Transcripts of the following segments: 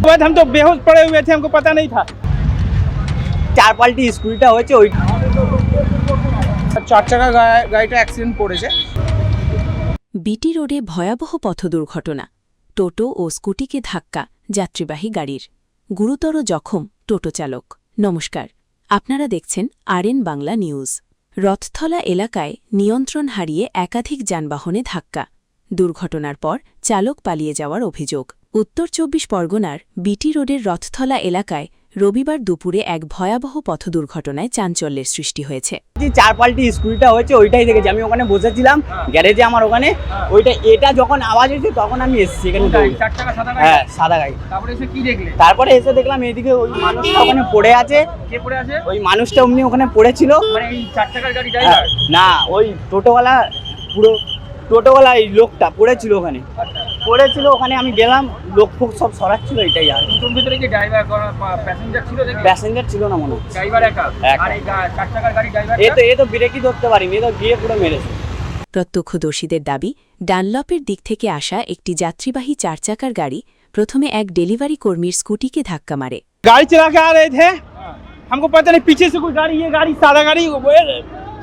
बाद हम तो बेहोश पड़े हुए थे, हमको पता नहीं था। চার পাল্টি স্কুটিটা হয়েছে ওই চার চাকা গাড়িটা অ্যাক্সিডেন্ট করেছে। বিটি রোডে ভয়াবহ পথ দুর্ঘটনা, টোটো ও স্কুটিকে ধাক্কা যাত্রীবাহী গাড়ির, গুরুতর জখম টোটো চালক। নমস্কার, আপনারা দেখছেন আরএন বাংলা নিউজ। রথতলা এলাকায় নিয়ন্ত্রণ হারিয়ে একাধিক যানবাহনে ধাক্কা, দুর্ঘটনার পর চালক পালিয়ে যাওয়ার অভিযোগ। উত্তর ২৪ পরগনার বিটি রোডের রথতলা এলাকায় রবিবার দুপুরে এক ভয়াবহ পথ দুর্ঘটনায় চাঞ্চল্যের সৃষ্টি হয়েছে। চার পাল্টি স্কুটিটা হয়েছে ওইটাই দেখেছি। আমি ওখানে বসেছিলাম গ্যারেজে আমার ওখানে, ওইটা এটা যখন আওয়াজ হয়েছে তখন আমি এসেছি এখানে। হ্যাঁ, সাদা গাড়ি। তারপরে এসে দেখলাম এইদিকে ওই মানুষটা ওখানে পড়ে আছে। কে পড়ে আছে? ওই মানুষটা অমনি ওখানে পড়েছিল। মানে এই 4 চাকার গাড়ি ড্রাইভার? না, ওই টোটোওয়ালা, পুরো টোটোওয়ালা এই লোকটা পড়েছিল ওখানে। পড়েছিল ওখানে, আমি গেলাম, লোক ফোক সব সরাচ্ছিল, এটাই। আর তোর ভিতরে কি ড্রাইভার প্যাসেঞ্জার ছিল? প্যাসেঞ্জার ছিল না মনে হচ্ছে, ড্রাইভার একা। আর এই 4 চাকার গাড়ি ড্রাইভার এ তো ব্রেকই ধরতে পারিনি, এ তো গিয়ে পুরো মেরেছে। প্রত্যক্ষদর্শীদের দাবি, ডানলপের দিক থেকে আসা একটি যাত্রীবাহী 4 চাকার গাড়ি প্রথমে এক ডেলিভারি কর্মীর স্কুটিকে ধাক্কা মারে। गाड़ी चला के आ रहे थे, हमको पता नहीं पीछे से कोई गाड़ी, ये गाड़ी सादा गाड़ी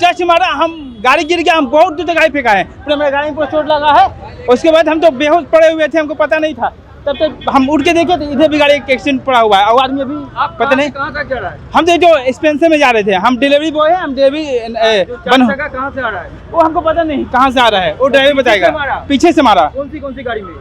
टच मारा, हम गाड़ी गिर गया, हम बहुत दूर तक गाड़ी फेंका है, पूरा मेरे गाड़ी पर चोट लगा है। उसके बाद हम तो बेहोश पड़े हुए थे, हमको पता नहीं था। तब तक हम उठ के देखे तो इधर भी गाड़ी एक एक्सीडेंट पड़ा हुआ है, और आदमी अभी पता नहीं कहाँ तक जा रहा है। हाँ। हम तो जो स्पेंसर में जा रहे थे, हम डिलीवरी बॉय है, हम डिलीवरी कहाँ से आ रहा है वो हमको पता नहीं कहाँ से आ रहा है, वो ड्राइवर बताएगा। पीछे से मारा। कौन सी गाड़ी में?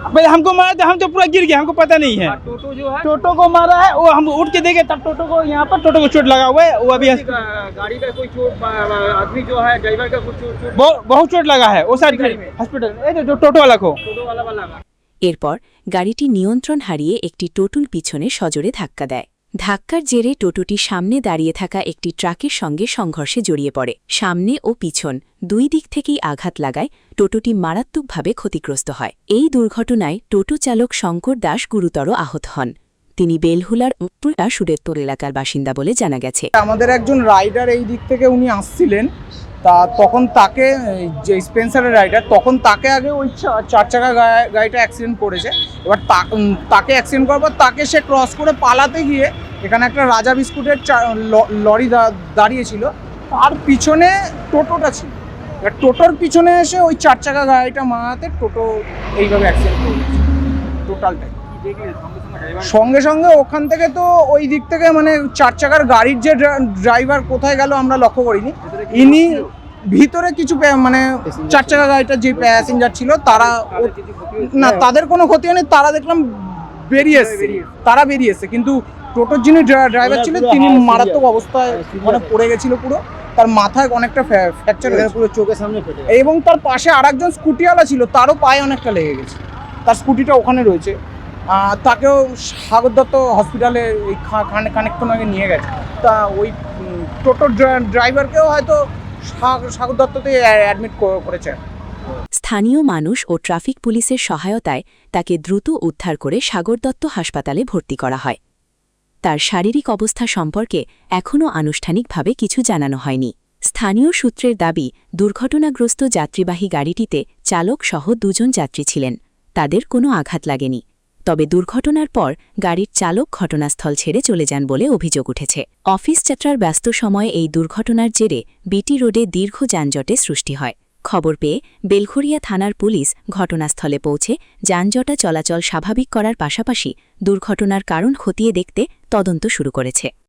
भाई हमको मारा तो हम तो पूरा गिर गया, हमको पता नहीं है। टोटो जो है, टोटो को मारा है, वो हम उठ के देखे तब टोटो को, यहाँ पर टोटो को चोट लगा हुआ है। वो अभी गाड़ी का कोई चोट, आदमी जो है ड्राइवर का कुछ चोट? बहुत चोट लगा है, वो साइड हॉस्पिटल जो टोटो वाला को। এরপর গাড়িটি নিয়ন্ত্রণ হারিয়ে একটি টোটোর পিছনে সজোরে ধাক্কা দেয়। ধাক্কার জেরে টোটোটি সামনে দাঁড়িয়ে থাকা একটি ট্রাকের সঙ্গে সংঘর্ষে জড়িয়ে পড়ে। সামনে ও পিছন দুই দিক থেকেই আঘাত লাগায় টোটোটি মারাত্মকভাবে ক্ষতিগ্রস্ত হয়। এই দুর্ঘটনায় টোটো চালক শঙ্কর দাস গুরুতর আহত হন। তিনি বেলহুলার সুরেত্তর এলাকার বাসিন্দা বলে জানা গেছে। আমাদের একজন রাইডার এই দিক থেকে উনি আসছিলেন, তা তখন তাকে, যে স্পেন্সারের রাইডার, তখন তাকে আগে ওই 4 চাকা গাড়িটা অ্যাক্সিডেন্ট করেছে। এবার তাকে অ্যাক্সিডেন্ট করার পর তাকে সে ক্রস করে পালাতে গিয়ে এখানে একটা রাজা বিস্কুটের লরি দাঁড়িয়েছিল, তার পিছনে টোটোটা ছিল। এবার টোটোর পিছনে এসে ওই 4 চাকা গাড়িটা মারাতে টোটো এইভাবে অ্যাক্সিডেন্ট করেছে টোটালটাই। সঙ্গে সঙ্গে ওখান থেকে তো ওই দিক থেকে মানে 4 চাকার গাড়ির যে ড্রাইভার কোথায় গেল আমরা লক্ষ্য করিনি। ইনি ভিতরে কিছু মানে 4 চাকা গাড়িটার যে প্যাসেঞ্জার ছিল তারা, না তাদের কোনো ক্ষতি হয়নি, তারা দেখলাম বেরিয়ে এসছে। কিন্তু টোটোর যিনি ড্রাইভার ছিল তিনি মারাত্মক অবস্থায় মানে পড়ে গেছিল, পুরো তার মাথায় অনেকটা ফ্র্যাকচার হয়েছে, পুরো চোখের সামনে ফেটে। এবং তার পাশে আরেকজন স্কুটিওয়ালা ছিল, তারও পায়ে অনেকটা লেগে গেছে, তার স্কুটিটা ওখানে রয়েছে। তাকেও সাগর দত্ত হসপিটালে ওই খানিকক্ষণ আগে নিয়ে গেছে। তা ওই টোটোর ড্রাইভারকেও হয়তো সাগর দত্ততে অ্যাডমিট করেছে। স্থানীয় মানুষ ও ট্রাফিক পুলিশের সহায়তায় তাকে দ্রুত উদ্ধার করে সাগর দত্ত হাসপাতালে ভর্তি করা হয়। তার শারীরিক অবস্থা সম্পর্কে এখনও আনুষ্ঠানিকভাবে কিছু জানানো হয়নি। স্থানীয় সূত্রের দাবি, দুর্ঘটনাগ্রস্ত যাত্রীবাহী গাড়িটিতে চালক সহ 2 জন যাত্রী ছিলেন, তাদের কোনো আঘাত লাগেনি। তবে দুর্ঘটনার পর গাড়ির চালক ঘটনাস্থল ছেড়ে চলে যান বলে অভিযোগ উঠেছে। অফিস যাত্রার ব্যস্ত সময়ে এই দুর্ঘটনার জেরে বিটি রোডে দীর্ঘ যানজটের সৃষ্টি হয়। খবর পেয়ে বেলঘরিয়া থানার পুলিশ ঘটনাস্থলে পৌঁছে যানজটা চলাচল স্বাভাবিক করার পাশাপাশি দুর্ঘটনার কারণ খতিয়ে দেখতে তদন্ত শুরু করেছে।